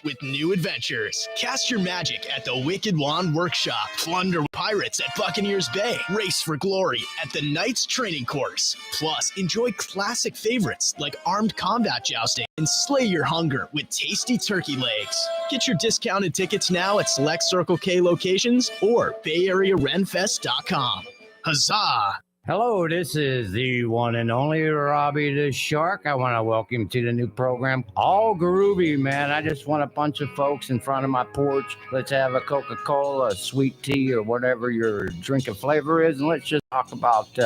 with new adventures. Cast your magic at the Wicked Wand Workshop. Plunder pirates at Buccaneers Bay. Race for glory at the Knights Training Course. Plus, enjoy classic favorites like armed combat jousting and slay your hunger with tasty turkey legs. Get your discounted tickets now at select Circle K locations or BayAreaRenFest.com. Huzzah! Hello, this is the one and only Robbie the Shark. I want to welcome you to the new program, All Groovy, man. I just want a bunch of folks in front of my porch. Let's have a Coca-Cola, a sweet tea, or whatever your drink of flavor is, and let's just talk about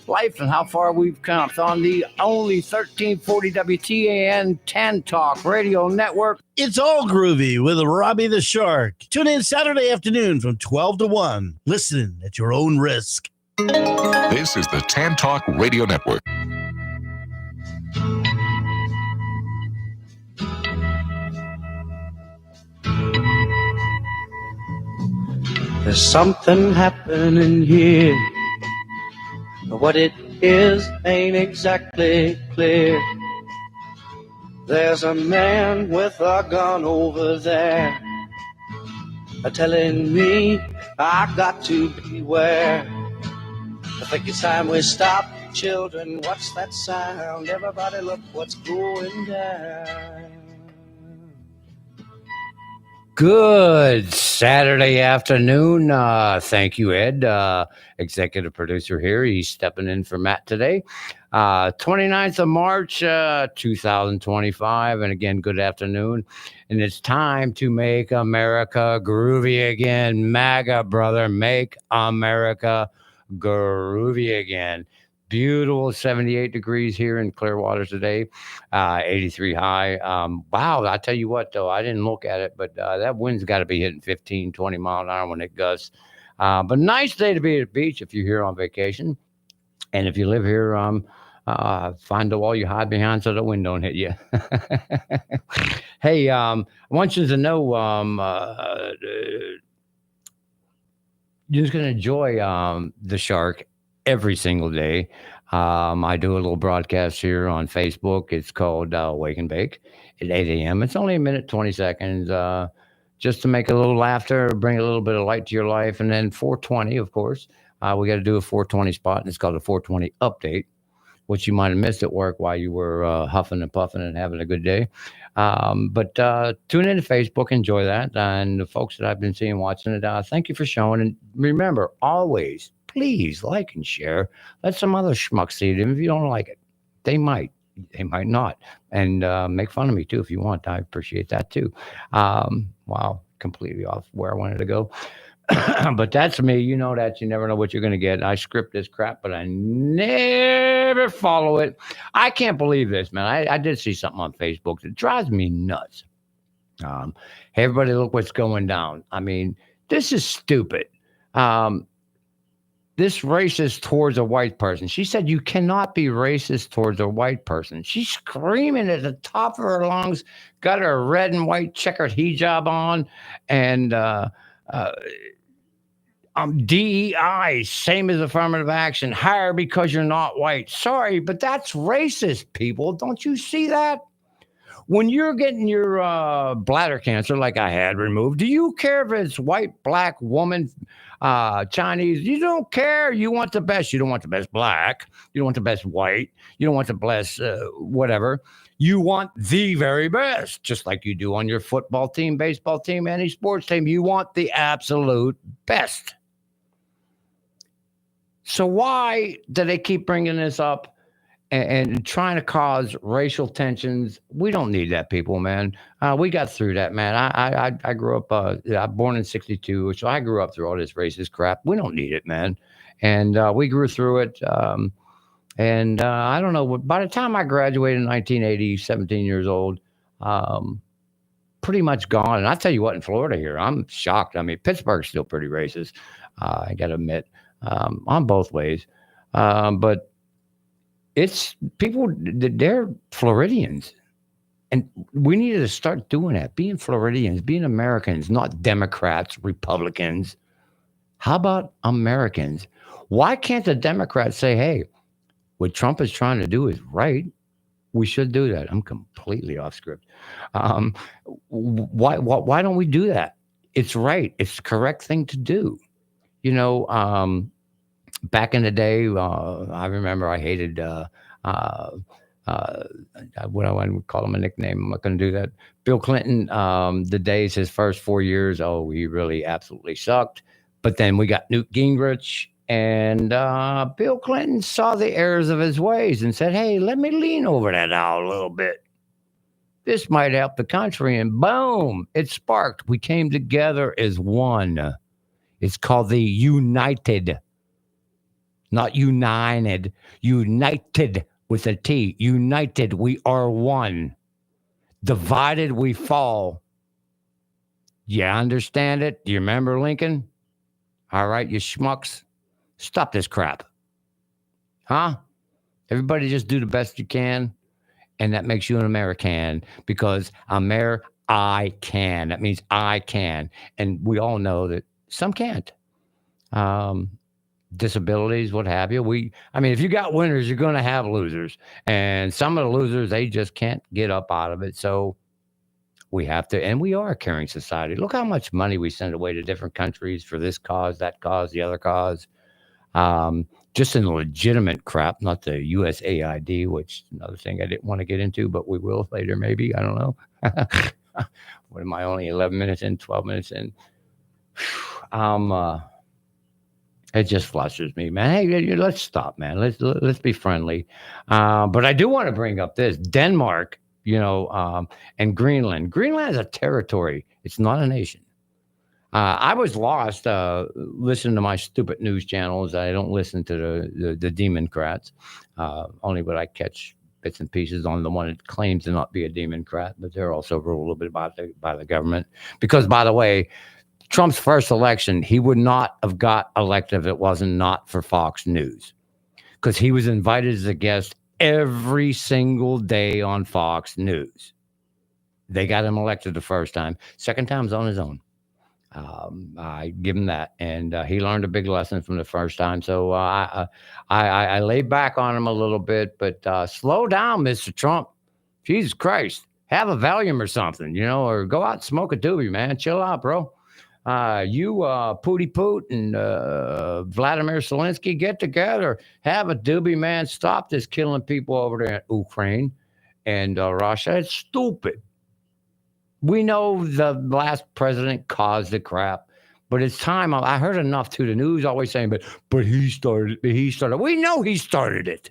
life and how far we've come. It's on the only 1340 WTAN Tan Talk Radio Network. It's All Groovy with Robbie the Shark. Tune in Saturday afternoon from 12 to 1. Listen at your own risk. This is the Tan Talk Radio Network. There's something happening here, but what it is ain't exactly clear. There's a man with a gun over there, telling me I got to beware. I think it's time we stop. Children, what's that sound? Everybody look what's going down. Good Saturday afternoon. Thank you, Ed, executive producer here. He's stepping in for Matt today. 29th of March, 2025. And again, good afternoon. And it's time to make America groovy again. MAGA, brother, make America groovy again. Beautiful 78 degrees here in Clearwater today, 83 high. Wow, I tell you what, though, I didn't look at it, but that wind's got to be hitting 15, 20 mile an hour when it gusts. But nice day to be at the beach if you're here on vacation. And if you live here, find a wall you hide behind so the wind don't hit you. Hey, I want you to know you're just going to enjoy the Shark every single day. I do a little broadcast here on Facebook. It's called Wake and Bake at 8 a.m. It's only a minute, 20 seconds, just to make a little laughter, bring a little bit of light to your life. And then 420, of course. We got to do a 420 spot, and it's called a 420 update, which you might have missed at work while you were huffing and puffing and having a good day. But tune in to Facebook, enjoy that. And the folks that I've been seeing watching it, thank you for showing. And remember, always, please like and share. Let some other schmucks see it. And if you don't like it, they might not. And make fun of me too if you want. I appreciate that too. Wow, completely off where I wanted to go. But that's me. You know that. You never know what you're going to get. I script this crap, but I never follow it. I can't believe this, man. I did see something on Facebook that drives me nuts. Hey, everybody, look what's going down. I mean, this is stupid. This racist towards a white person. She said you cannot be racist towards a white person. She's screaming at the top of her lungs, got her red and white checkered hijab on, and DEI, same as affirmative action, hire because you're not white. Sorry, but that's racist, people. Don't you see that? When you're getting your bladder cancer, like I had removed, do you care if it's white, black, woman, Chinese? You don't care. You want the best. You don't want the best black. You don't want the best white. You don't want the best whatever. You want the very best, just like you do on your football team, baseball team, any sports team. You want the absolute best. So why do they keep bringing this up and trying to cause racial tensions? We don't need that, people, man. We got through that, man. I grew up, I'm born in 62, so I grew up through all this racist crap. We don't need it, man. And we grew through it. And I don't know, by the time I graduated in 1980, 17 years old, pretty much gone. And I tell you what, in Florida here, I'm shocked. I mean, Pittsburgh's still pretty racist, I got to admit, on both ways. But it's people, they're Floridians. And we needed to start doing that, being Floridians, being Americans, not Democrats, Republicans. How about Americans? Why can't the Democrats say, hey, what Trump is trying to do is right. We should do that. I'm completely off script. Why don't we do that? It's right. It's the correct thing to do. You know, back in the day, I remember I hated what I would call him a nickname. I'm not going to do that. Bill Clinton, the days, his first 4 years, he really absolutely sucked. But then we got Newt Gingrich, and Bill Clinton saw the errors of his ways and said, hey, let me lean over that aisle a little bit. This might help the country. And boom, it sparked. We came together as one. It's called the United, not united, united with a T. United, we are one. Divided, we fall. You understand it? Do you remember Lincoln? All right, you schmucks. Stop this crap. Huh? Everybody just do the best you can. And that makes you an American, because I can. That means I can. And we all know that some can't. Disabilities, what have you. If you got winners, you're going to have losers. And some of the losers, they just can't get up out of it. So we have to, and we are a caring society. Look how much money we send away to different countries for this cause, that cause, the other cause. Just in legitimate crap, not the USAID, which is another thing I didn't want to get into, but we will later, maybe. I don't know. What am I, only 11 minutes in, 12 minutes in? It just flushes me, man. Hey, let's stop, man. Let's be friendly. But I do want to bring up this Denmark, and Greenland. Greenland is a territory. It's not a nation. I was lost listening to my stupid news channels. I don't listen to the Democrats. Only what I catch bits and pieces on the one that claims to not be a Democrat, but they're also ruled a little bit by the government. Because, by the way, Trump's first election, he would not have got elected if it wasn't not for Fox News, because he was invited as a guest every single day on Fox News. They got him elected the first time. Second time's on his own. I give him that, and he learned a big lesson from the first time. So I laid back on him a little bit, but slow down, Mr. Trump. Jesus Christ, have a Valium or something, or go out and smoke a doobie, man. Chill out, bro. You, Pooty Poot and Vladimir Zelensky, get together, have a doobie, man. Stop this killing people over there in Ukraine and Russia. It's stupid. We know the last president caused the crap, but it's time. I heard enough too. The news always saying, but he started. We know he started it,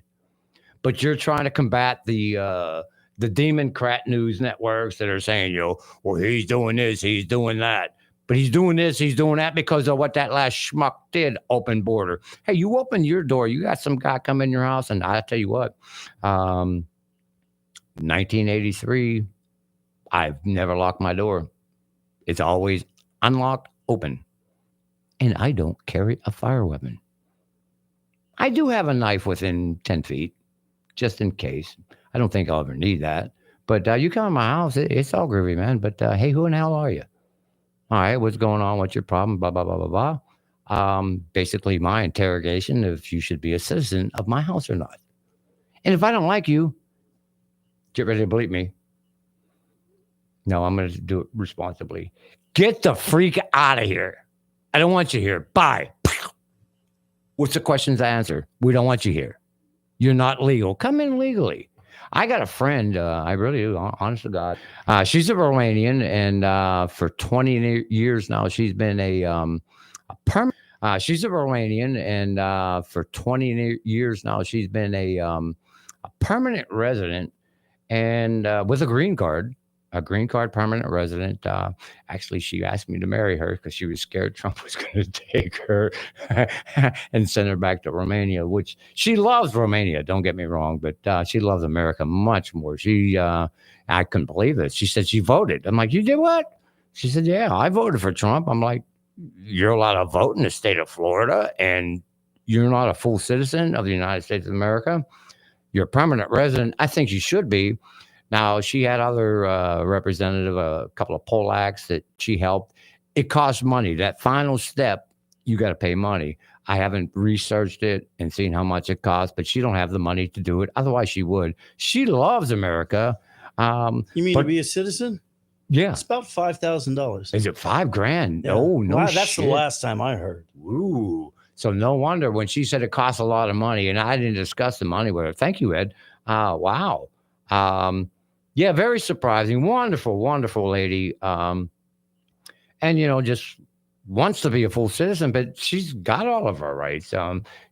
but you're trying to combat the Democrat news networks that are saying, well, he's doing this, he's doing that. But he's doing this, he's doing that because of what that last schmuck did, open border. Hey, you open your door. You got some guy come in your house, and I tell you what, 1983, I've never locked my door. It's always unlocked, open. And I don't carry a fire weapon. I do have a knife within 10 feet, just in case. I don't think I'll ever need that. But you come in my house, it's all groovy, man. But hey, who in the hell are you? All right, what's going on? What's your problem? Blah, blah, blah, blah, blah. Basically, my interrogation if you should be a citizen of my house or not. And if I don't like you, get ready to bleep me. No, I'm going to do it responsibly. Get the freak out of here. I don't want you here. Bye. What's the questions I answer? We don't want you here. You're not legal. Come in legally. I got a friend, I really do, honest to God. She's a Romanian, and for 20 years now, she's been a permanent. She's a Romanian, and for 20 years now, she's been a permanent resident, and with a green card permanent resident. Actually, she asked me to marry her because she was scared Trump was going to take her and send her back to Romania, which she loves Romania. Don't get me wrong, but she loves America much more. I couldn't believe it. She said she voted. I'm like, you did what? She said, yeah, I voted for Trump. I'm like, you're allowed to vote in the state of Florida, and you're not a full citizen of the United States of America. You're a permanent resident. I think you should be. Now, she had other representative, a couple of Polacks that she helped. It costs money. That final step, you got to pay money. I haven't researched it and seen how much it costs, but she don't have the money to do it. Otherwise, she would. She loves America. You mean but, to be a citizen? Yeah. It's about $5,000. Is it $5,000? Yeah. Oh, no, Wow, that's shit. the last time I heard. Ooh. So no wonder when she said it costs a lot of money, and I didn't discuss the money with her. Thank you, Ed. Wow. Yeah, very surprising. Wonderful, wonderful lady. And, just wants to be a full citizen, but she's got all of her rights.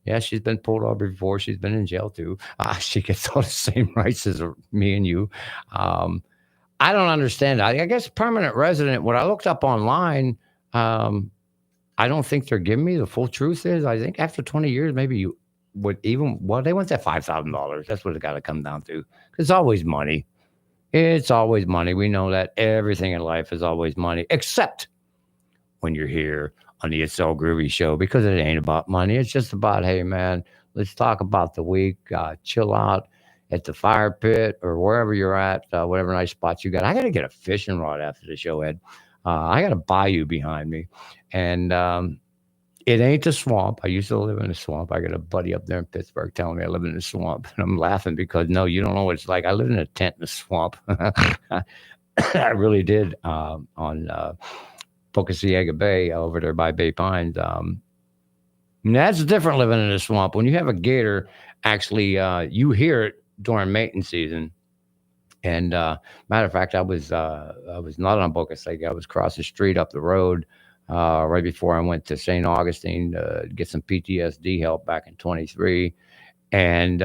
Yeah, she's been pulled over before. She's been in jail, too. She gets all the same rights as me and you. I don't understand. I guess permanent resident, what I looked up online, I don't think they're giving me the full truth is. I think after 20 years, maybe you would they want that $5,000. That's what it got to come down to. It's always money. It's always money. We know that everything in life is always money, except when you're here on the It's All Groovy show, because it ain't about money. It's just about, hey, man, let's talk about the week, chill out at the fire pit or wherever you're at, whatever nice spots you got. I got to get a fishing rod after the show, Ed. I got a bayou behind me. And it ain't the swamp. I used to live in a swamp. I got a buddy up there in Pittsburgh telling me I live in a swamp. And I'm laughing because, no, you don't know what it's like. I lived in a tent in the swamp. I really did on Pocasiega Bay over there by Bay Pines. And that's different living in a swamp. When you have a gator, actually, you hear it during mating season. And matter of fact, I was not on Pocasiega. I was across the street up the road right before I went to St. Augustine to get some PTSD help back in 23. And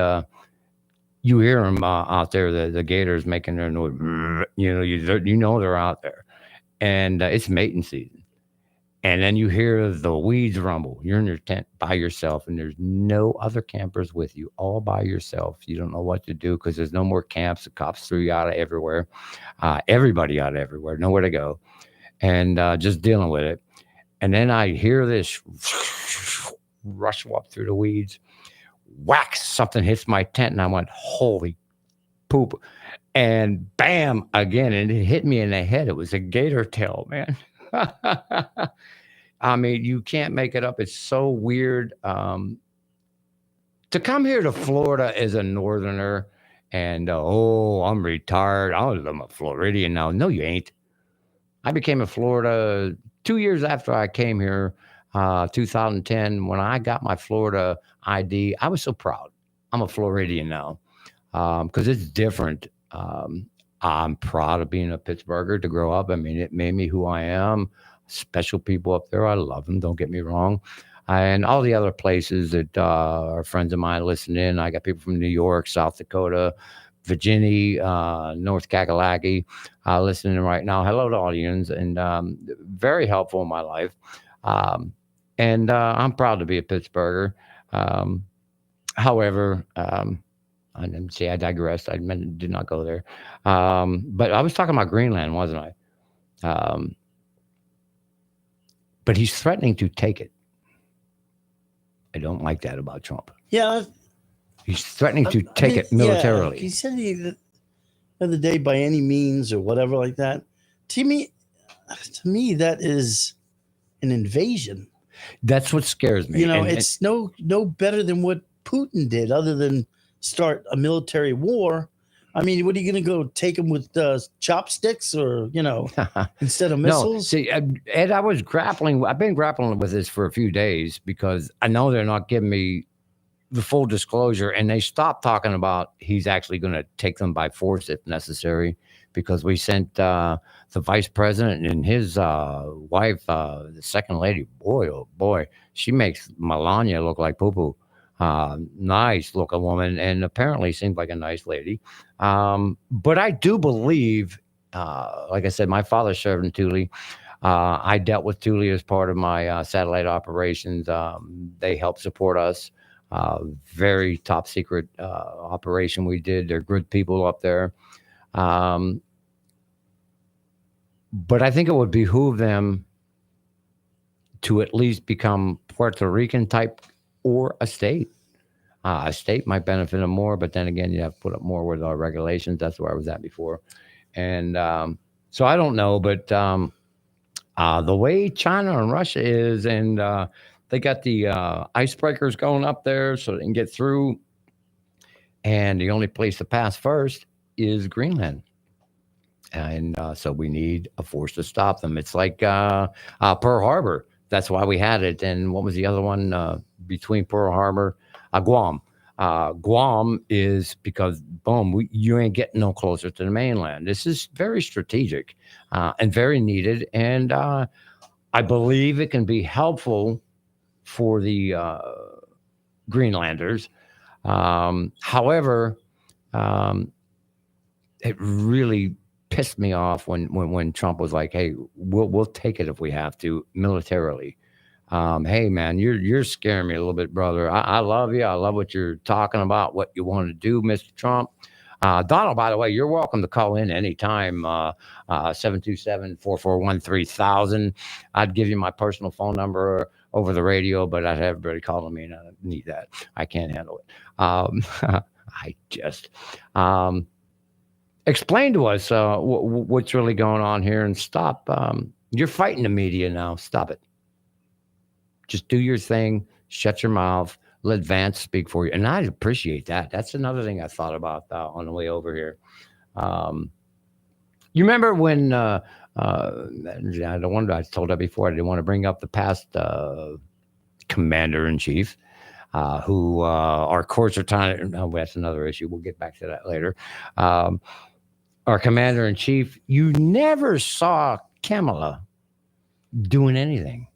you hear them out there, the gators making their noise. You know they're out there. And it's mating season. And then you hear the weeds rumble. You're in your tent by yourself, and there's no other campers with you, all by yourself. You don't know what to do because there's no more camps. The cops threw you out of everywhere. Everybody out of everywhere, nowhere to go. And just dealing with it. And then I hear this rustle up through the weeds. Whack, something hits my tent, and I went, holy poop. And bam, again, and it hit me in the head. It was a gator tail, man. I mean, you can't make it up. It's so weird. To come here to Florida as a northerner and, I'm retired. I'm a Floridian now. No, you ain't. I became a Florida 2 years after I came here, 2010. When I got my Florida ID, I was so proud. I'm a Floridian now because it's different. I'm proud of being a Pittsburgher to grow up. I mean, it made me who I am. Special people up there. I love them. Don't get me wrong. And all the other places that are friends of mine listening in. I got people from New York, South Dakota, Virginia, North Kakalaki listening right now. Hello to audience, and very helpful in my life. And I'm proud to be a Pittsburgher. However, I didn't say I digressed. I did not go there. But I was talking about Greenland, wasn't I? But he's threatening to take it. I don't like that about Trump. Yeah. He's threatening to take it militarily. Yeah, he said the other day, by any means or whatever like that. To me, that is an invasion. That's what scares me. It's no better than what Putin did, other than start a military war. I mean, what are you going to go take him with chopsticks or, instead of missiles? No, see, Ed, I've been grappling with this for a few days because I know they're not giving me the full disclosure, and they stopped talking about he's actually going to take them by force if necessary, because we sent the vice president and his wife, the second lady. Boy, oh boy, she makes Melania look like poo-poo. Nice looking woman, and apparently seems like a nice lady. But I do believe, like I said, my father served in Thule. I dealt with Thule as part of my satellite operations. They helped support us. Very top secret operation we did. They're good people up there. But I think it would behoove them to at least become Puerto Rican type or a state. A state might benefit them more, but then again, you have to put up more with our regulations. That's where I was at before. And so I don't know, but the way China and Russia is, and they got the icebreakers going up there so they can get through. And the only place to pass first is Greenland. And so we need a force to stop them. It's like Pearl Harbor. That's why we had it. And what was the other one between Pearl Harbor? Guam. Guam is because, boom, you ain't getting no closer to the mainland. This is very strategic and very needed. And I believe it can be helpful for the Greenlanders. However, it really pissed me off when Trump was like, "Hey, we'll take it if we have to militarily." Hey, man, you're scaring me a little bit, brother. I love you. I love what you're talking about, what you want to do, Mr. Trump. Donald, by the way, you're welcome to call in anytime, 727-441-3000. I'd give you my personal phone number over the radio, but I'd have everybody calling me, and I don't need that. I can't handle it. I just... explain to us what's really going on here and stop. You're fighting the media now. Stop it. Just do your thing. Shut your mouth. Let Vance speak for you. And I appreciate that. That's another thing I thought about on the way over here. You remember when, I don't wonder, I told that before, I didn't want to bring up the past commander-in-chief, who our courts are trying to, that's another issue. We'll get back to that later. Our commander-in-chief, you never saw Kamala doing anything.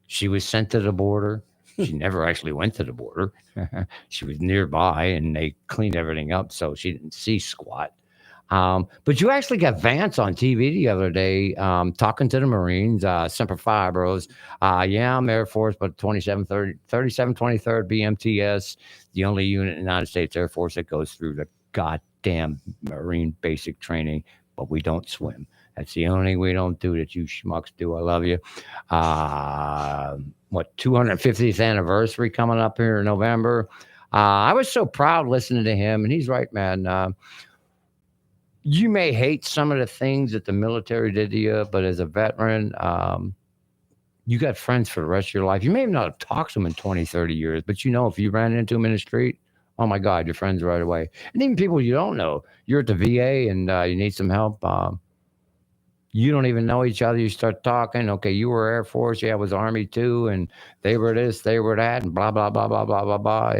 She was sent to the border. She never actually went to the border. She was nearby, and they cleaned everything up, so she didn't see squat. But you actually got Vance on TV the other day talking to the Marines, Semper Fi, bros. Yeah, I'm Air Force, but 3723rd BMTS, the only unit in the United States Air Force that goes through the goddamn Marine basic training, but we don't swim. That's the only thing we don't do that you schmucks do. I love you. 250th anniversary coming up here in November. I was so proud listening to him, and he's right, man. You may hate some of the things that the military did to you, but as a veteran, you got friends for the rest of your life. You may not have talked to them in 20, 30 years, but you know if you ran into them in the street, oh my God, you're friends right away. And even people you don't know, you're at the VA and you need some help. You don't even know each other. You start talking. Okay, you were Air Force. Yeah, I was Army too. And they were this, they were that, and blah, blah, blah, blah, blah, blah, blah.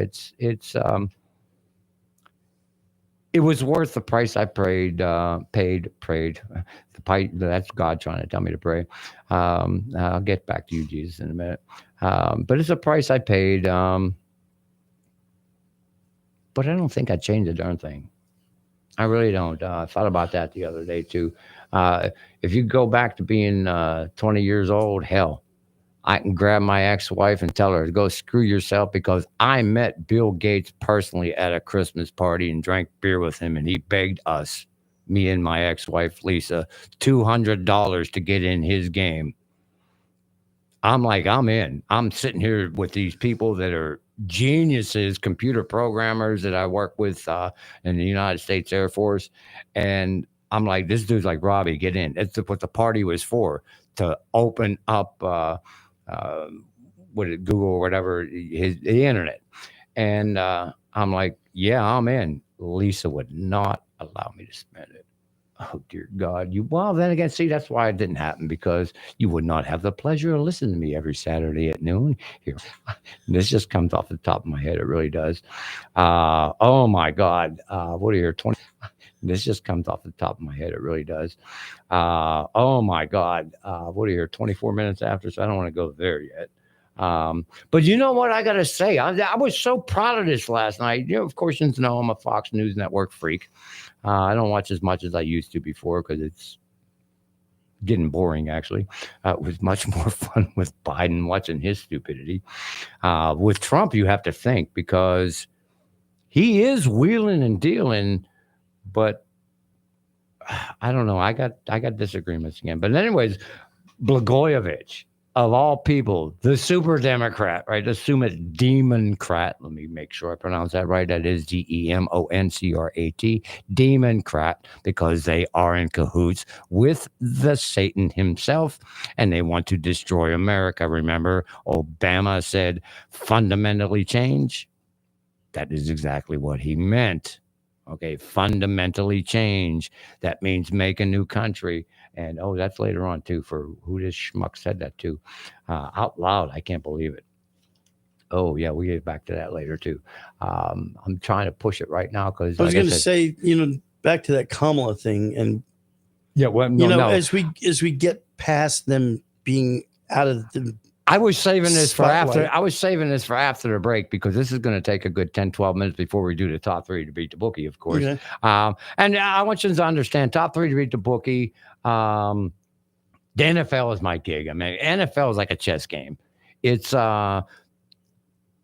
It was worth the price I prayed. That's God trying to tell me to pray. I'll get back to you, Jesus, in a minute. But it's a price I paid. But I don't think I'd change a darn thing. I really don't. I thought about that the other day, too. If you go back to being 20 years old, hell, I can grab my ex-wife and tell her to go screw yourself because I met Bill Gates personally at a Christmas party and drank beer with him, and he begged us, me and my ex-wife, Lisa, $200 to get in his game. I'm like, I'm in. I'm sitting here with these people that are geniuses, computer programmers that I work with in the United States Air Force. And I'm like, this dude's like, Robbie, get in. That's what the party was for, to open up Google or whatever, the internet. And I'm like, yeah, I'm in. Lisa would not allow me to spend it. Oh, dear God. Well, then again, see, that's why it didn't happen, because you would not have the pleasure of listening to me every Saturday at noon. Here, this just comes off the top of my head. It really does. Oh, my God. What are you here? 20? This just comes off the top of my head. It really does. Oh, my God. What are you here? 24 minutes after, so I don't want to go there yet. But you know what I got to say? I was so proud of this last night. You know, of course, you know I'm a Fox News Network freak. I don't watch as much as I used to before because it's getting boring, actually. It was much more fun with Biden watching his stupidity. With Trump, you have to think, because he is wheeling and dealing, but I don't know. I got disagreements again. But anyways, Blagojevich. of all people, the super Democrat, right? Assume it's Democrat. Let me make sure I pronounce that right. That is Demoncrat, Democrat, because they are in cahoots with the Satan himself, and they want to destroy America. Remember, Obama said fundamentally change. That is exactly what he meant. Okay, fundamentally change. That means make a new country. And that's later on too. For who this schmuck said that to, out loud. I can't believe it. Oh yeah, we get back to that later too. I'm trying to push it right now because I was going to say, back to that Kamala thing, and yeah, well, no. as we get past them being out of the. I was saving this spotlight. for after. I was saving this for after the break because this is going to take a good 10, 12 minutes before we do the top 3 to beat the bookie, of course. Okay. And I want you to understand, top 3 to beat the bookie. The NFL is my gig. I mean, NFL is like a chess game. It's total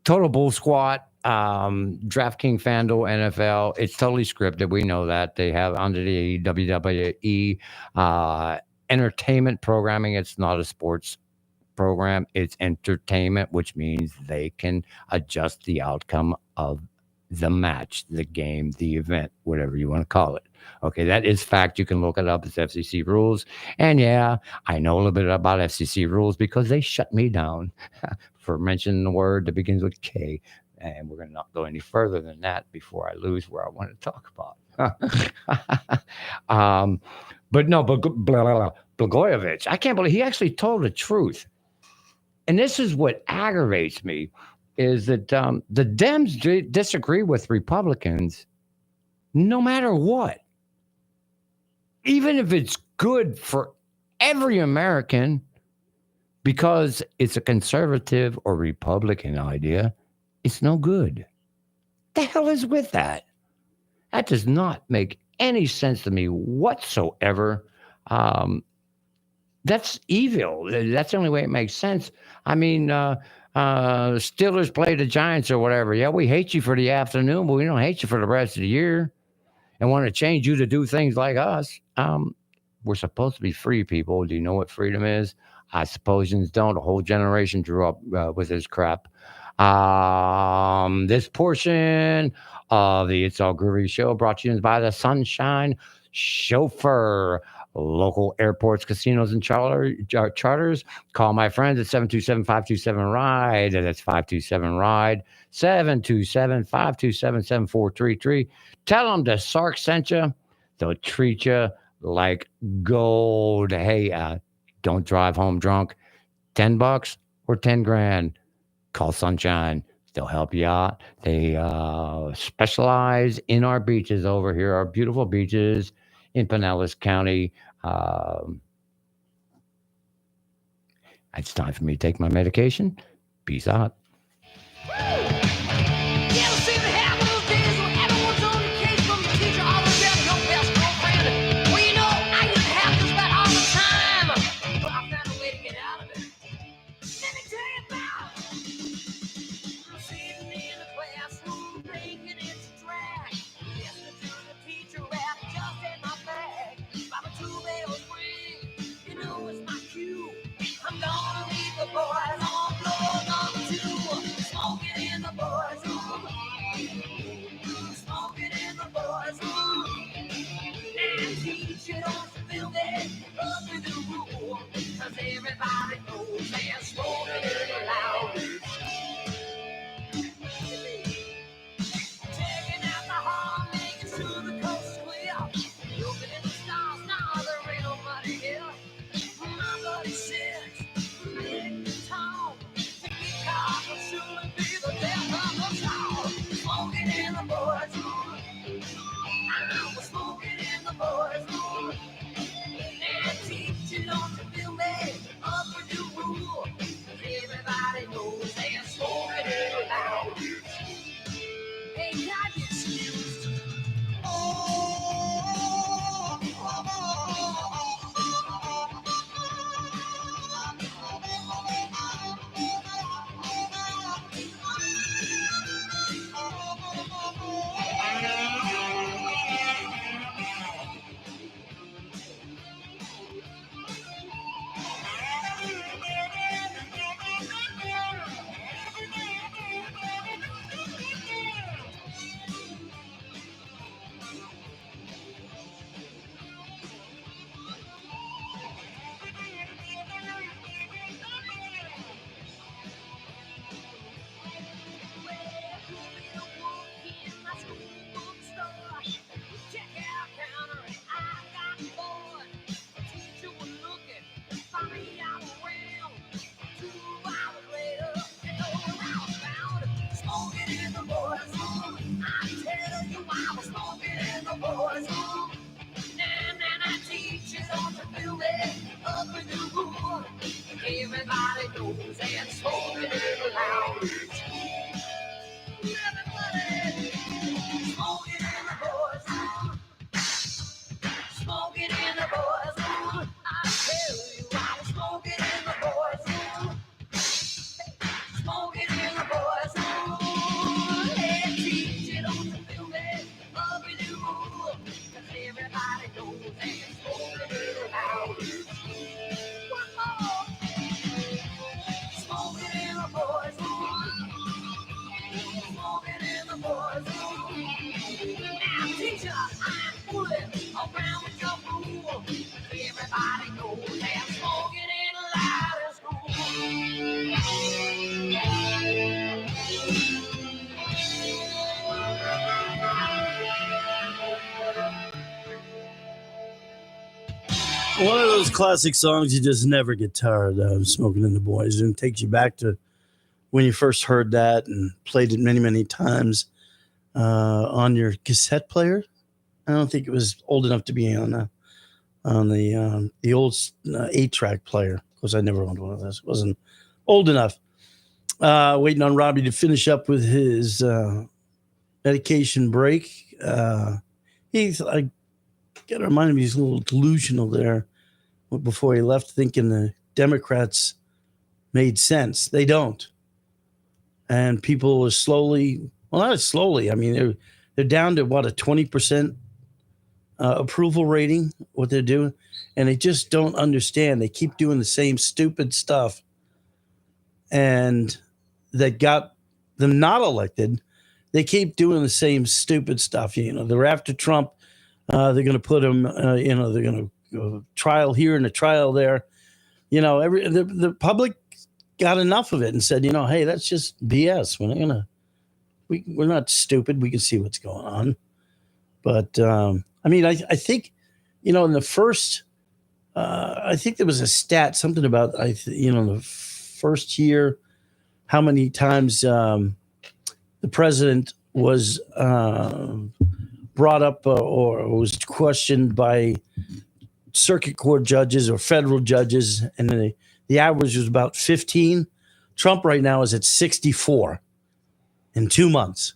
bull squat. DraftKings, FanDuel, NFL. It's totally scripted. We know that they have under the WWE entertainment programming. It's not a sports program. It's entertainment, which means they can adjust the outcome of the match, the game, the event, whatever you want to call it. Okay, that is fact. You can look it up. It's FCC rules. And yeah, I know a little bit about FCC rules because they shut me down for mentioning the word that begins with K. And we're going to not go any further than that before I lose where I want to talk about. But Blagojevich, I can't believe he actually told the truth. And this is what aggravates me, is that the Dems disagree with Republicans no matter what. Even if it's good for every American, because it's a conservative or Republican idea, it's no good. The hell is with that? That does not make any sense to me whatsoever. That's evil. That's the only way it makes sense. I mean, Steelers play the Giants or whatever. Yeah, we hate you for the afternoon, but we don't hate you for the rest of the year and want to change you to do things like us. We're supposed to be free people. Do you know what freedom is? I suppose you don't. A whole generation grew up with this crap. This portion of the It's All Groovy show brought to you by the Sunshine Chauffeur. Local airports, casinos, and charters. Call my friends at 727-527-RIDE. That's 527-RIDE. 727-527-7433. Tell them the Sark sent you. They'll treat you like gold. Hey, don't drive home drunk. $10 or 10 grand. Call Sunshine. They'll help you out. They specialize in our beaches over here, our beautiful beaches in Pinellas County. It's time for me to take my medication. Peace out. Everybody knows they're smoking it loud. Taking out the horn, making sure the coast is clear. Looking at the stars, now there ain't nobody here. My buddy says, big town, ticket cars will surely be the death of us all. Smoking in the boys' room. I'm smoking in the boys' room. And teach you, don't you feel me? Up with the rule. Everybody knows they're smoking it loud. Hey, can I get excused? nose and smoking it loud. Everybody smoking in the boys' room. Smoking in the boys' room. I tell you, I'm smoking in the boys' room. Smoking in the boys' room. Hey, teacher, don't you feel me? Love me do. 'Cause everybody knows and smoking it loud. One more. Smoking in the boys' room. Smoking in the boys' room. Now, teacher, I'm fooling around with your fool. 'Cause everybody knows that smoking ain't allowed in school. One of those classic songs you just never get tired of, Smoking in the Boys. And it takes you back to when you first heard that and played it many, many times on your cassette player. I don't think it was old enough to be on the old 8-track player. Of course, I never owned one of those. It wasn't old enough. Waiting on Robbie to finish up with his medication break. I got to remind him he's a little delusional there before he left, thinking the Democrats made sense. They don't. And people are slowly, well, not slowly. I mean, they're down to what, a 20% approval rating, what they're doing. And they just don't understand. They keep doing the same stupid stuff. And that got them not elected. They keep doing the same stupid stuff. You know, they're after Trump. They're going to put him, they're going to go trial here and a trial there. You know, the public got enough of it and said, you know, hey, that's just BS. We're not going to, we're not stupid. We can see what's going on. But, I mean, I think, you know, in the first, I think there was a stat, something about, the first year, how many times the president was brought up or was questioned by circuit court judges or federal judges, and the average was about 15. Trump right now is at 64 in 2 months.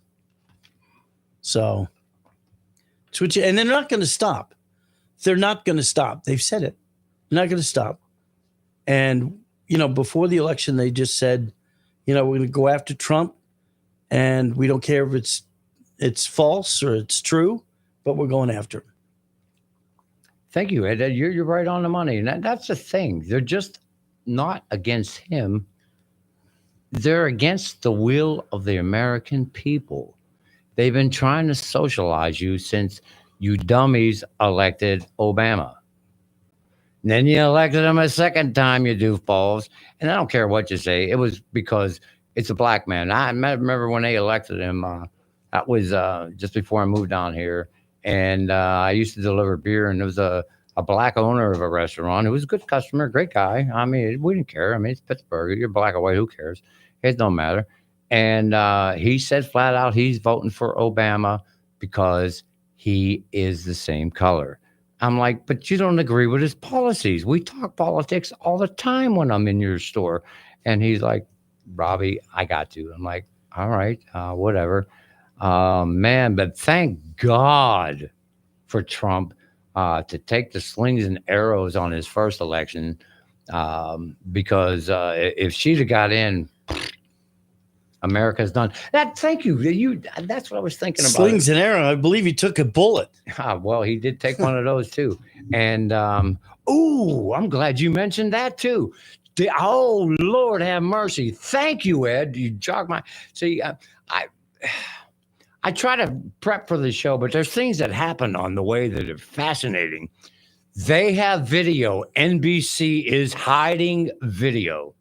So, and they're not going to stop. They're not going to stop. They've said it. They're not going to stop. And, you know, before the election, they just said, you know, we're going to go after Trump, and we don't care if it's false or it's true, but we're going after him. Thank you, Ed. You're right on the money. And that's the thing. They're just not against him. They're against the will of the American people. They've been trying to socialize you since you dummies elected Obama. And then you elected him a second time, you doofballs. And I don't care what you say. It was because it's a black man. I remember when they elected him. That was just before I moved down here. And I used to deliver beer, and there was a black owner of a restaurant who was a good customer, great guy. I mean, we didn't care. I mean, it's Pittsburgh. You're black or white, who cares? It don't matter. And he said flat out he's voting for Obama because he is the same color. I'm like, but you don't agree with his policies. We talk politics all the time when I'm in your store. And he's like, Robbie, I got you. I'm like, all right, whatever. Man, but thank God for Trump to take the slings and arrows on his first election, because if she'd have got in, America's done. Thank you. That's what I was thinking about. Slings and arrows. I believe he took a bullet. Well, he did take one of those too. And I'm glad you mentioned that too. Oh, Lord have mercy. Thank you, Ed. You jogged my. See, I try to prep for the show, but there's things that happen on the way that are fascinating. They have video. NBC is hiding video.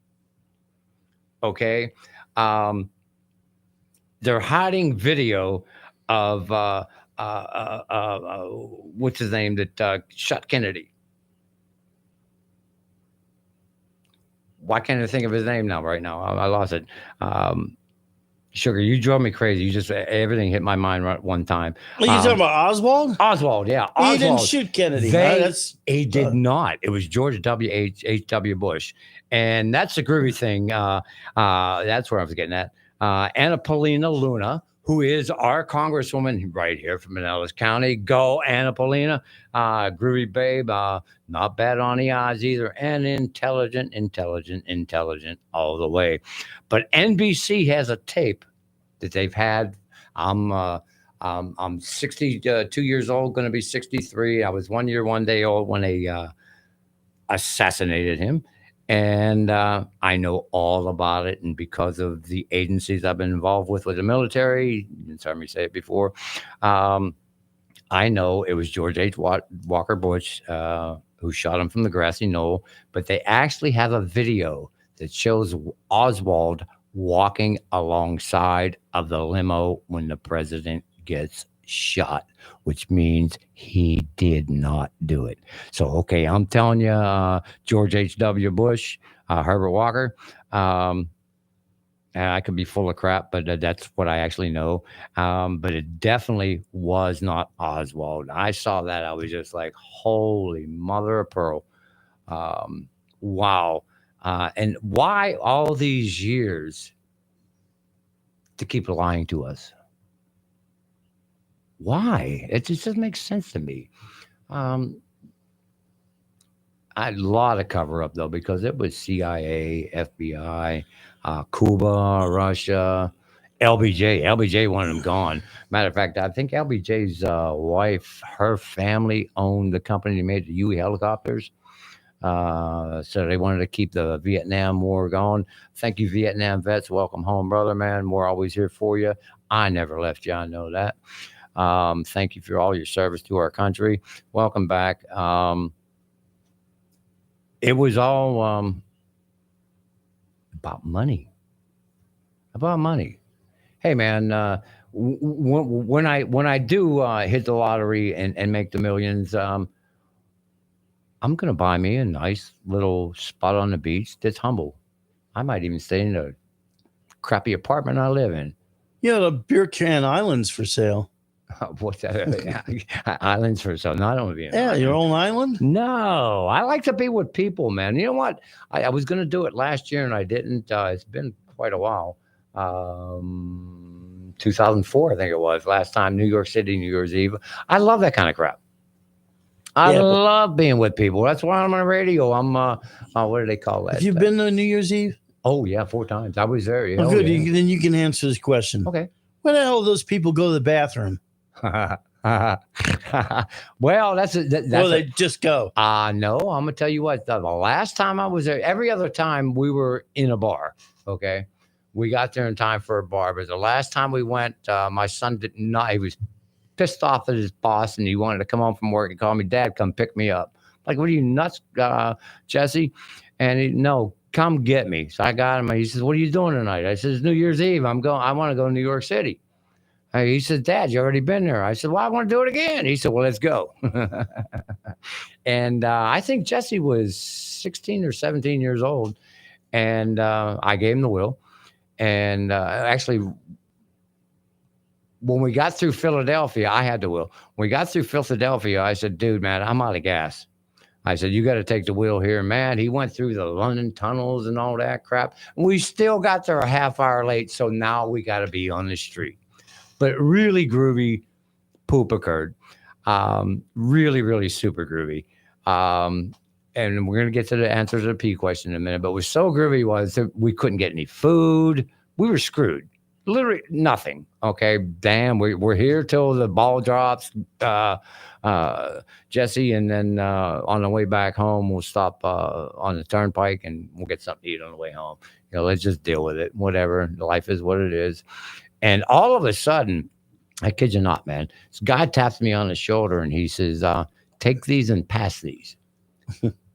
Okay. They're hiding video of what's his name that shot Kennedy. Why can't I think of his name right now? I lost it. Sugar, you drove me crazy. You just everything hit my mind right one time. Are you talking about Oswald? Oswald, yeah. He didn't Oswald. shoot Kennedy. Huh? He did not. It was George H.W. Bush. And that's the groovy thing. That's where I was getting at. Anna Paulina Luna, who is our congresswoman right here from Pinellas County. Go, Anna Paulina. Groovy babe. Not bad on the odds either. And intelligent all the way. But NBC has a tape that they've had. I'm 62 years old, going to be 63. I was 1 year, 1 day old when they assassinated him. And I know all about it. And because of the agencies I've been involved with the military, you've heard me say it before, I know it was George H. Walker Bush who shot him from the grassy knoll. But they actually have a video that shows Oswald walking alongside of the limo when the president gets shot, which means he did not do it. So, okay, I'm telling you, George H.W. Bush, Herbert Walker, and I could be full of crap, but that's what I actually know. But it definitely was not Oswald. I saw that. I was just like, holy mother of pearl. Wow. And why all these years to keep lying to us? Why? It just doesn't make sense to me. A lot of cover up, though, because it was CIA, FBI, Cuba, Russia, LBJ. LBJ wanted them gone. Matter of fact, I think LBJ's wife, her family owned the company that made the Huey helicopters. So they wanted to keep the Vietnam War going. Thank you, Vietnam vets. Welcome home, brother, man. We're always here for you. I never left you. I know that. Thank you for all your service to our country. Welcome back. It was all about money. About money. Hey, man, when I do hit the lottery and make the millions, I'm going to buy me a nice little spot on the beach that's humble. I might even stay in the crappy apartment I live in. Yeah, the beer can islands for sale. What's that? Islands for sale. No, I don't want to be in Yeah, your own island? No, I like to be with people, man. You know what? I was going to do it last year and I didn't. It's been quite a while. 2004, I think it was. Last time, New York City, New Year's Eve. I love that kind of crap. I love being with people. That's why I'm on the radio. I'm, what do they call that? Have you been to New Year's Eve? Oh, yeah, 4 times. I was there. Oh, good. Yeah. Then you can answer this question. Okay. Where the hell do those people go to the bathroom? Well, that's well, they just go. No, I'm gonna tell you what. The last time I was there, every other time we were in a bar. Okay, we got there in time for a bar, but the last time we went, my son did not. He was pissed off at his boss, and he wanted to come home from work and call me, "Dad, come pick me up." Like, what are you nuts, Jesse? And no. Come get me. So I got him. He says, "What are you doing tonight?" I says, "New Year's Eve. I want to go to New York City." He says, "Dad, you already been there." I said, "Well, I want to do it again." He said, "Well, let's go." And I think Jesse was 16 or 17 years old. And I gave him the will. And actually, when we got through Philadelphia, I had the will. When we got through Philadelphia, I said, "Dude, man, I'm out of gas." I said, "You got to take the wheel here." Man, he went through the London tunnels and all that crap. We still got there a half hour late, so now we got to be on the street. But really groovy poop occurred. Really, really super groovy. And we're going to get to the answer to the P question in a minute. But what was so groovy was that we couldn't get any food. We were screwed. Literally nothing. Okay, damn, we're here till the ball drops, Jesse, and then on the way back home, we'll stop on the turnpike and we'll get something to eat on the way home. You know, let's just deal with it. Whatever, life is what it is. And all of a sudden, I kid you not, man, this guy taps me on the shoulder and he says, "Take these and pass these."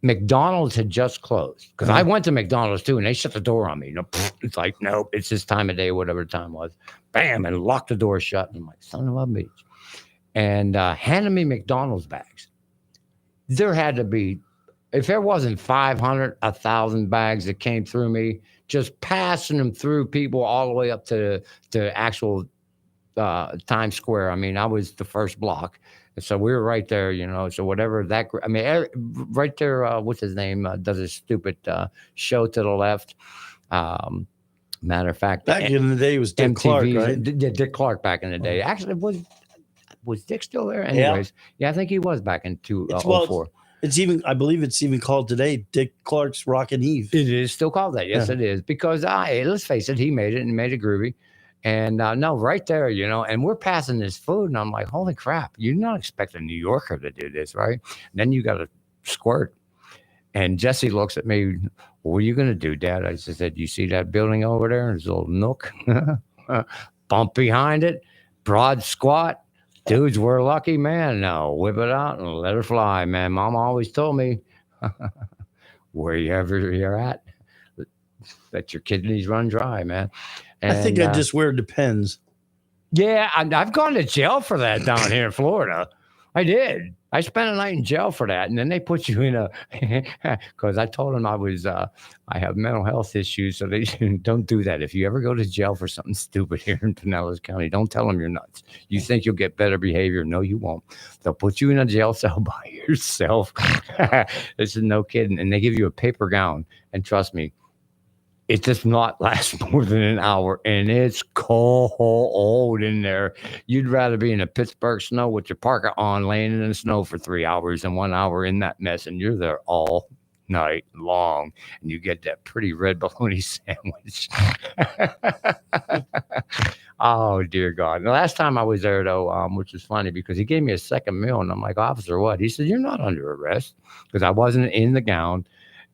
McDonald's had just closed because I went to McDonald's too, and they shut the door on me. You know, it's like, nope, it's this time of day, whatever the time was. Bam, and locked the door shut. And I'm like, son of a bitch. And handed me McDonald's bags. There had to be if there wasn't 500, 1,000 bags that came through me, just passing them through people all the way up to actual Times Square. I mean, I was the first block. So we were right there, so whatever right there, what's his name, does a stupid show to the left. Matter of fact, back in the day, it was Dick Clark, right? Dick Clark back in the day. Actually, was Dick still there? Anyways, yeah, I think he was back in 2004. I believe it's even called today Dick Clark's Rockin' Eve. It is still called that. Yes, it is. Because let's face it, he made it and made it groovy. And no, right there, and we're passing this food, and I'm like, holy crap, you're not expecting a New Yorker to do this, right? And then you got to squirt. And Jesse looks at me, what are you going to do, Dad? I just said, you see that building over there? There's a little nook. Bump behind it, broad squat. Dudes, we're lucky, man. No, whip it out and let her fly, man. Mom always told me, wherever you're at, let your kidneys run dry, man. And, I think I just wear Depends. Yeah, I've gone to jail for that down here in Florida. I did. I spent a night in jail for that, and then they put you in because I told them I have mental health issues, so they don't do that. If you ever go to jail for something stupid here in Pinellas County, don't tell them you're nuts. You think you'll get better behavior? No, you won't. They'll put you in a jail cell by yourself. This is no kidding, and they give you a paper gown, and trust me, it does not last more than an hour, and it's cold in there. You'd rather be in the Pittsburgh snow with your parka on, laying in the snow for 3 hours than 1 hour in that mess, and you're there all night long, and you get that pretty red bologna sandwich. Oh, dear God. The last time I was there, though, which was funny because he gave me a second meal, and I'm like, officer, what? He said, you're not under arrest, because I wasn't in the gown,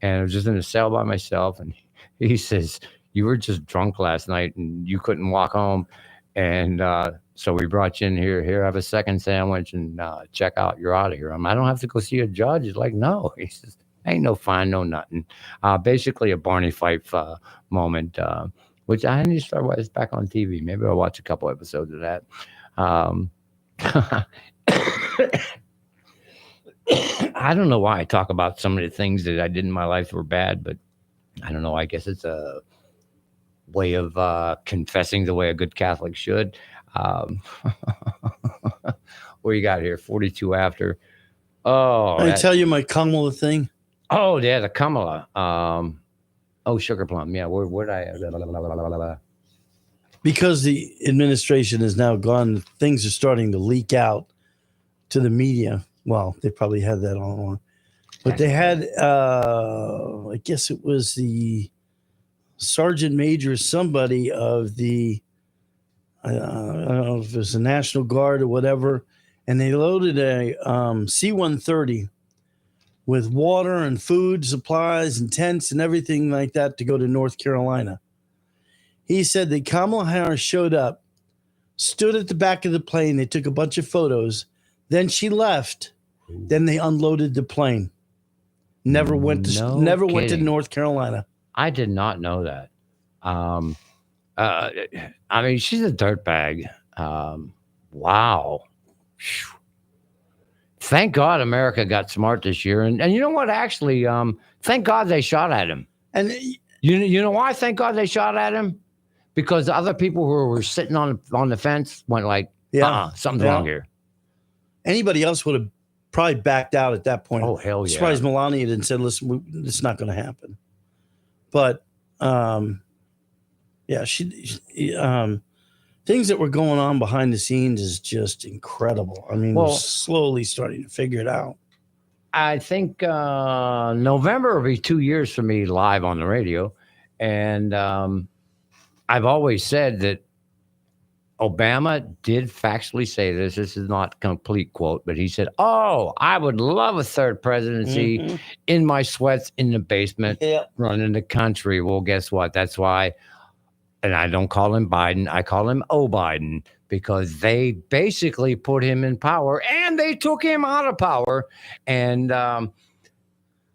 and I was just in a cell by myself, and he says, you were just drunk last night and you couldn't walk home. And so we brought you in here. Here, have a second sandwich and check out. You're out of here. I don't have to go see a judge. He's like, no. He says, ain't no fine, no nothing. Basically a Barney Fife moment, which I need to start watching back on TV. Maybe I'll watch a couple episodes of that. I don't know why I talk about some of the things that I did in my life that were bad, but I don't know. I guess it's a way of confessing the way a good Catholic should. What you got here? 42 after. Oh, I tell you my Kamala thing. Oh, yeah, the Kamala. Sugar plum. Yeah, where'd I? Because the administration is now gone, things are starting to leak out to the media. Well, they probably had that all along. But they had, I guess it was the sergeant major, somebody of the, I don't know if it was the National Guard or whatever, and they loaded a C-130 with water and food supplies and tents and everything like that to go to North Carolina. He said that Kamala Harris showed up, stood at the back of the plane. They took a bunch of photos. Then she left. Then they unloaded the plane. Never went to North Carolina. I did not know that. I mean, she's a dirtbag. Wow. Thank God America got smart this year. And you know what? Actually, thank God they shot at him. And you know why? Thank God they shot at him? Because the other people who were sitting on the fence went like, something's wrong here. Anybody else would have probably backed out at that point. Oh, hell yeah. Surprised Melania didn't say, listen, it's not going to happen. But, things that were going on behind the scenes is just incredible. I mean, we're slowly starting to figure it out. I think November will be 2 years for me live on the radio. And I've always said that Obama did factually say this. This is not a complete quote, but he said, I would love a third presidency in my sweats in the basement running the country. Well, guess what? That's why. And I don't call him Biden. I call him Biden because they basically put him in power and they took him out of power. And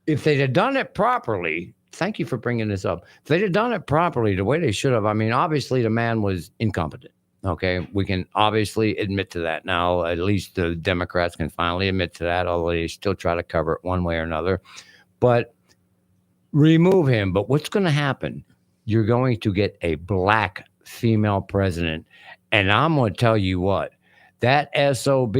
if they'd have done it properly, thank you for bringing this up. If they'd have done it properly the way they should have, I mean, obviously the man was incompetent. Okay, we can obviously admit to that now. At least the Democrats can finally admit to that, although they still try to cover it one way or another. But remove him. But what's going to happen? You're going to get a black female president. And I'm going to tell you what, that SOB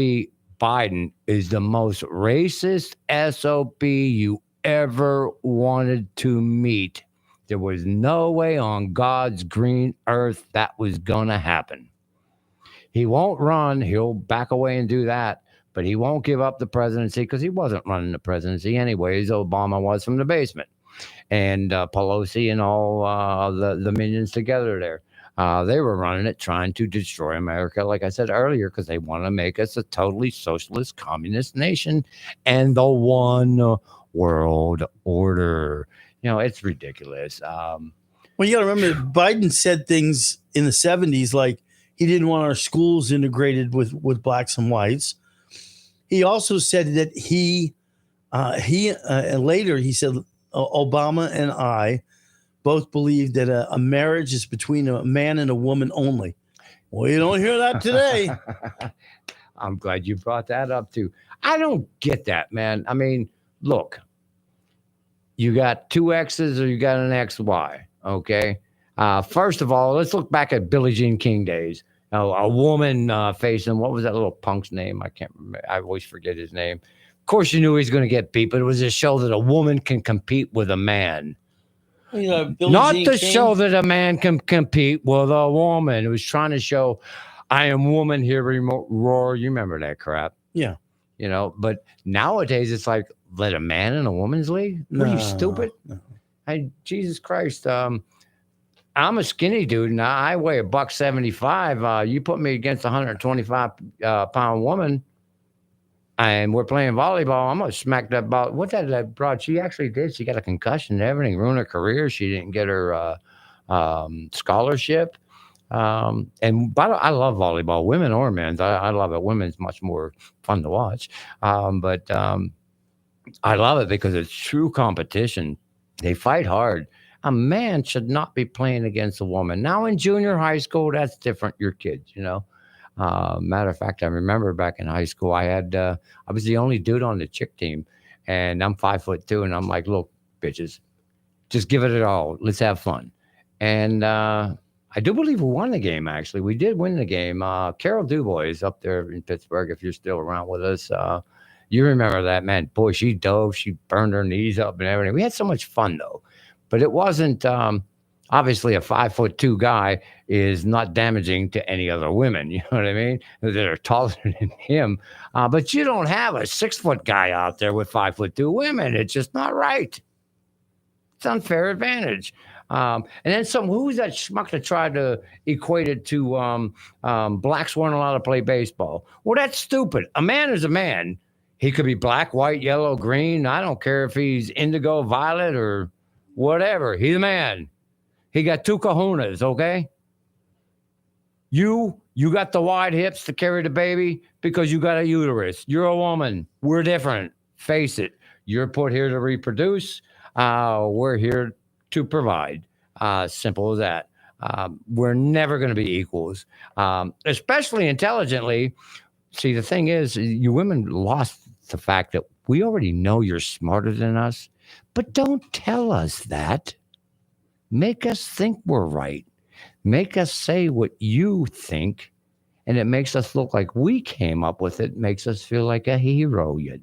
Biden is the most racist SOB you ever wanted to meet. There was no way on God's green earth that was going to happen. He won't run. He'll back away and do that. But he won't give up the presidency because he wasn't running the presidency anyways. Obama was from the basement. And Pelosi and all the minions together there. They were running it, trying to destroy America, like I said earlier, because they want to make us a totally socialist communist nation and the one world order. It's ridiculous. Well, you got to remember, Biden said things in the 70s like he didn't want our schools integrated with blacks and whites. He also said that and later he said, Obama and I both believe that a marriage is between a man and a woman only. Well, you don't hear that today. I'm glad you brought that up too. I don't get that, man. I mean, look, you got two X's or you got an XY, okay? First of all, let's look back at Billie Jean King days. A woman facing, what was that little punk's name? I can't remember. I always forget his name. Of course, you knew he was going to get beat, but it was a show that a woman can compete with a man. Not to show that a man can compete with a woman. It was trying to show, I am woman, here roar. You remember that crap? Yeah. But nowadays it's like, let a man in a woman's league? What are you, stupid? No. Jesus Christ. I'm a skinny dude, and I weigh $175. You put me against a 125 pound woman, and we're playing volleyball, I'm going to smack that ball. What that broad? She actually did. She got a concussion and everything, ruined her career. She didn't get her scholarship. And by the way, I love volleyball, women or men's. I love it. Women's much more fun to watch. But I love it because it's true competition. They fight hard. A man should not be playing against a woman. Now in junior high school, that's different. You're kids, Matter of fact, I remember back in high school, I was the only dude on the chick team, and I'm 5'2", and I'm like, look, bitches, just give it all. Let's have fun. And I do believe we won the game, actually. We did win the game. Carol Dubois up there in Pittsburgh, if you're still around with us. You remember that, man. Boy, she dove. She burned her knees up and everything. We had so much fun, though. But it wasn't... obviously, a 5'2" guy is not damaging to any other women. You know what I mean? That are taller than him. But you don't have a 6-foot guy out there with 5'2" women. It's just not right. It's unfair advantage. And then who's that schmuck that tried to equate it to blacks weren't allowed to play baseball? Well, that's stupid. A man is a man. He could be black, white, yellow, green. I don't care if he's indigo, violet, or whatever. He's a man. He got two kahunas, okay? You got the wide hips to carry the baby because you got a uterus. You're a woman. We're different. Face it. You're put here to reproduce. We're here to provide. Simple as that. We're never going to be equals, especially intelligently. See, the thing is, you women lost the fact that we already know you're smarter than us, but don't tell us that. Make us think we're right. Make us say what you think, and it makes us look like we came up with it. Makes us feel like a hero, you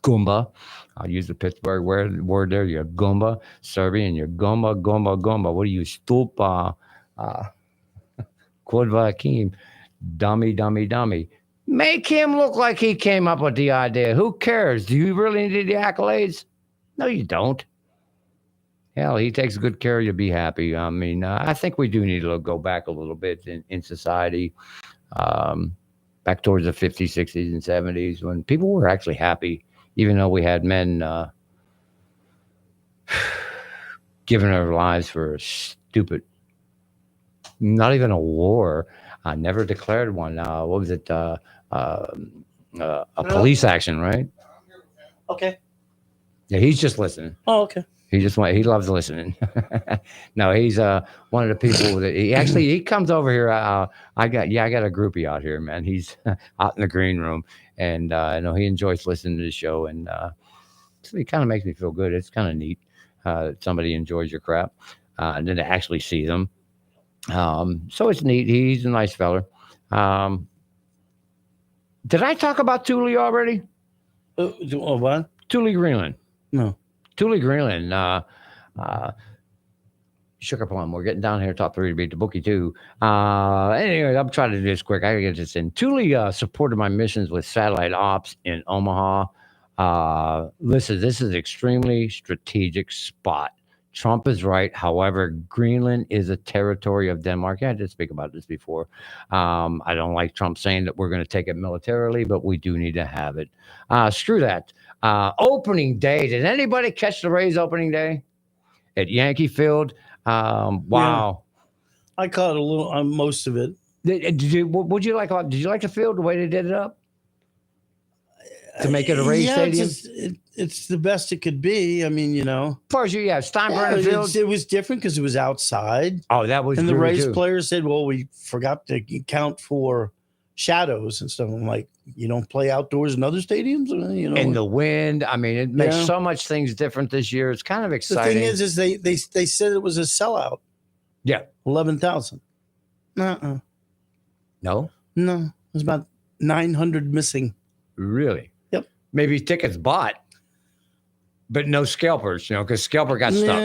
Goomba. I'll use the Pittsburgh word there. You're Goomba. Serbian, you're Goomba, Goomba, Goomba. What are you, Stupa? Kodvakim. Dummy, dummy, dummy. Make him look like he came up with the idea. Who cares? Do you really need the accolades? No, you don't. Hell, he takes good care of you. Be happy. I mean, I think we do need to go back a little bit in society, back towards the 50s, 60s, and 70s when people were actually happy, even though we had men giving their lives for a stupid, not even a war. I never declared one. What was it? A police action, right? Okay. Yeah, he's just listening. Oh, okay. He loves listening. No, he's one of the people that he comes over here. I got a groupie out here, man. He's out in the green room, and I know he enjoys listening to the show. And it kind of makes me feel good. It's kind of neat. Somebody enjoys your crap, and then to actually see them. So it's neat. He's a nice feller. Did I talk about Thule already? What? Thule Greenland. No. Thule Greenland. Sugar Plum. We're getting down here, top 3 to beat the bookie, too. Anyway, I'm trying to do this quick. I gotta get this in. Thule supported my missions with satellite ops in Omaha. Listen, this is an extremely strategic spot. Trump is right. However, Greenland is a territory of Denmark. Yeah, I did speak about this before. I don't like Trump saying that we're going to take it militarily, but we do need to have it. Screw that. Opening day. Did anybody catch the Rays opening day at Yankee Field? Wow. Yeah. I caught a little most of it. Did you like the field, the way they did it up? To make it a Rays stadium? It's the best it could be. I mean, As far as Steinbrenner Field. It was different because it was outside. Oh, that was. And the Rays players said, well, we forgot to count for shadows and stuff. I'm like, you don't play outdoors in other stadiums? And the wind. I mean, it makes so much things different this year. It's kind of exciting. The thing is they said it was a sellout. Yeah. 11,000. No? No. It was about 900 missing. Really? Yep. Maybe tickets bought, but no scalpers, because scalper got stuck.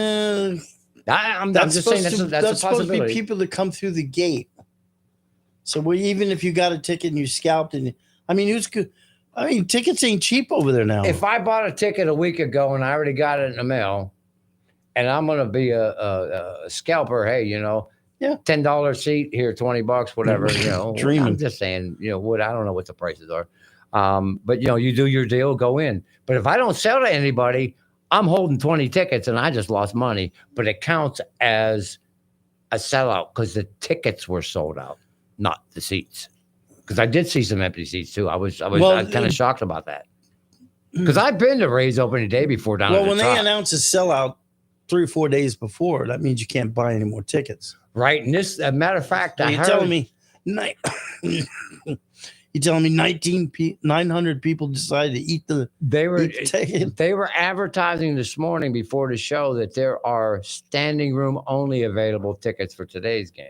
I'm just saying that's a possibility. Supposed to be people that come through the gate. So even if you got a ticket and you scalped, who's good? Tickets ain't cheap over there now. If I bought a ticket a week ago and I already got it in the mail, and I'm going to be a scalper, hey, $10 seat here, $20, whatever, Dreaming. I'm just saying, I don't know what the prices are. But you do your deal, go in. But if I don't sell to anybody, I'm holding 20 tickets and I just lost money, but it counts as a sellout because the tickets were sold out, not the seats. Because I did see some empty seats too. I was kind of shocked about that. Because I've been to Rays opening day before down at the when top. they announce a sellout 3 or 4 days before, that means you can't buy any more tickets. Right. And this, as a matter of fact, You're telling me 900 people decided to eat the ticket. They were advertising this morning before the show that there are standing room only available tickets for today's game.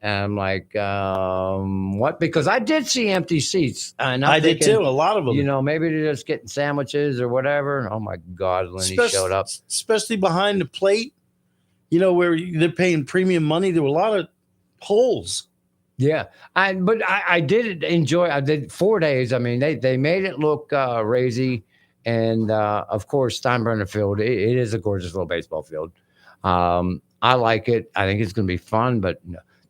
And I'm like, what? Because I did see empty seats. And I did too. A lot of them. Maybe they're just getting sandwiches or whatever. Oh my God, Lenny showed up. Especially behind the plate, where they're paying premium money. There were a lot of holes. Yeah. But I did enjoy, I did 4 days. I mean, they made it look razy. And of course, Steinbrenner Field, it is a gorgeous little baseball field. I like it. I think it's going to be fun, but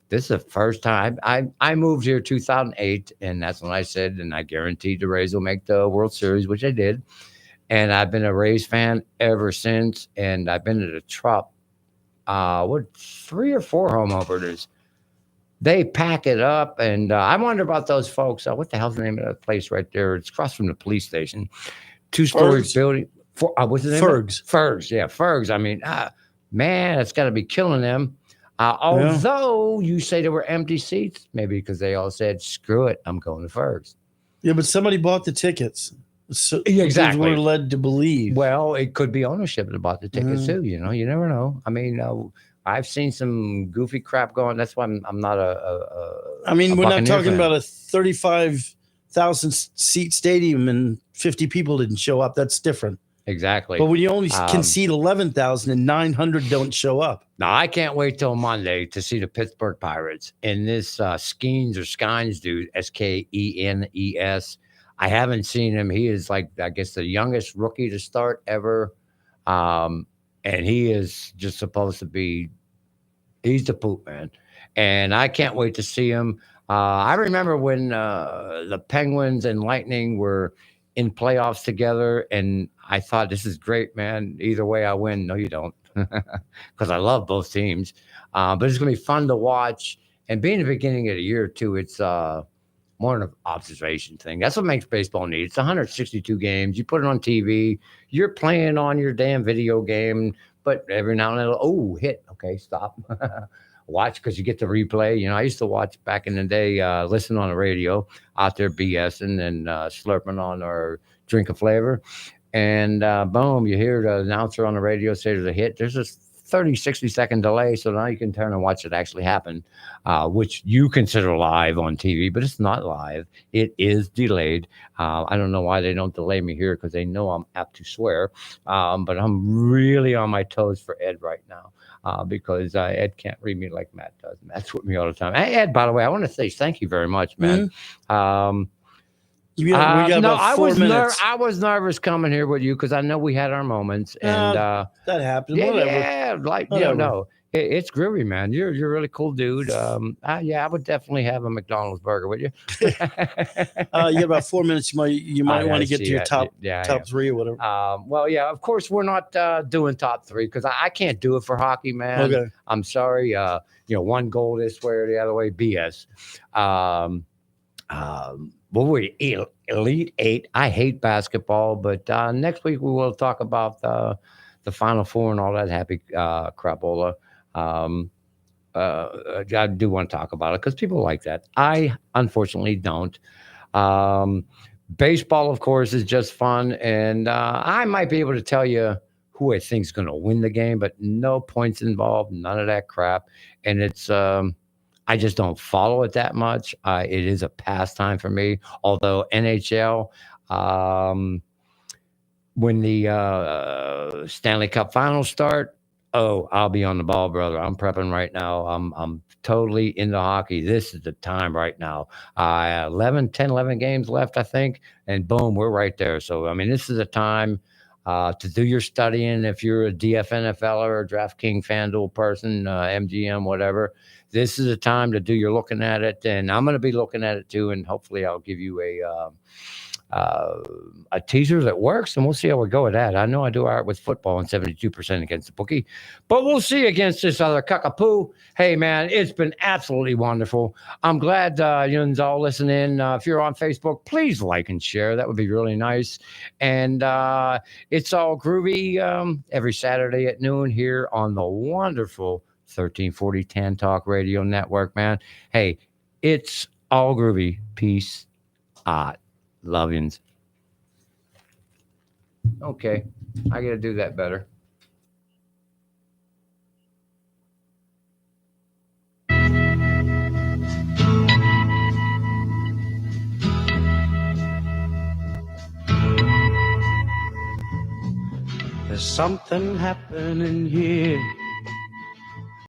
this is the first time I moved here 2008, and that's when I said, and I guaranteed the Rays will make the World Series, which they did. And I've been a Rays fan ever since, and I've been to the Trop, 3 or 4 home openers. They pack it up, and I wonder about those folks. What the hell's the name of that place right there? It's across from the police station. 2-story building. What's the name? Fergs. Yeah, Fergs. I mean, man, it's got to be killing them. Although you say there were empty seats, maybe because they all said, screw it, I'm going to Fergs. Yeah, but somebody bought the tickets. So exactly. We're led to believe. Well, it could be ownership that bought the tickets too. You never know. I mean, I've seen some goofy crap going. That's why I'm not we're not talking about a 35,000 seat stadium and 50 people didn't show up. That's different. Exactly. But when you only can seat 11,000 and 900 don't show up. Now, I can't wait till Monday to see the Pittsburgh Pirates. And this Skenes dude, Skenes, I haven't seen him. He is I guess, the youngest rookie to start ever. And he is just supposed to be, he's the poop man. And I can't wait to see him. I remember when the Penguins and Lightning were in playoffs together, and I thought, this is great, man. Either way I win. No, you don't. Because I love both teams. But it's going to be fun to watch. And being the beginning of the year, too, it's more an observation thing. That's what makes baseball neat. It's 162 games. You put it on TV. You're playing on your damn video game. But every now and then, hit. Okay, stop. Watch, because you get the replay. I used to watch back in the day, listen on the radio, out there BSing and slurping on our drink of flavor. and boom, you hear the announcer on the radio say there's a hit. There's this 30, 60-second delay, so now you can turn and watch it actually happen, which you consider live on TV, but it's not live. It is delayed. I don't know why they don't delay me here, because they know I'm apt to swear, but I'm really on my toes for Ed right now. Because Ed can't read me like Matt does. Matt's with me all the time. Hey, Ed, by the way, I want to say thank you very much, man. We got about 4 minutes. I was nervous coming here with you because I know we had our moments, and that happened. yeah, Whatever. yeah, like Whatever. no, it's groovy, man. You're a really cool dude. Yeah, I would definitely have a McDonald's burger with you. You got about 4 minutes. You might want to get to your top three or whatever. Well, yeah, of course we're not doing top three because I can't do it for hockey, man. Okay. I'm sorry. One goal this way or the other way, BS. Well, we Elite Eight. I hate basketball, but next week we will talk about the Final Four and all that happy crapola. I do want to talk about it because people like that. I unfortunately don't. Baseball, of course, is just fun, and I might be able to tell you who I think is going to win the game, but no points involved, none of that crap, and it's. I just don't follow it that much. It is a pastime for me. Although NHL, when the Stanley Cup Finals start, I'll be on the ball, brother. I'm prepping right now. I'm totally into hockey. This is the time right now. 11 games left, I think, and boom, we're right there. So, I mean, this is a time to do your studying. If you're a DFNFLer or DraftKings FanDuel person, MGM, whatever, this is a time to do your looking at it. And I'm going to be looking at it too. And hopefully I'll give you a teaser that works, and we'll see how we go with that. I know I do all right with football and 72% against the bookie, but we'll see against this other cuckapoo. Hey, man, it's been absolutely wonderful. I'm glad you're all listening. If you're on Facebook, please like and share. That would be really nice. And it's all groovy every Saturday at noon here on the wonderful 1340 Tan Talk Radio Network, man. Hey, it's all groovy. Peace out. Love-yins. Okay, I got to do that better. There's something happening here.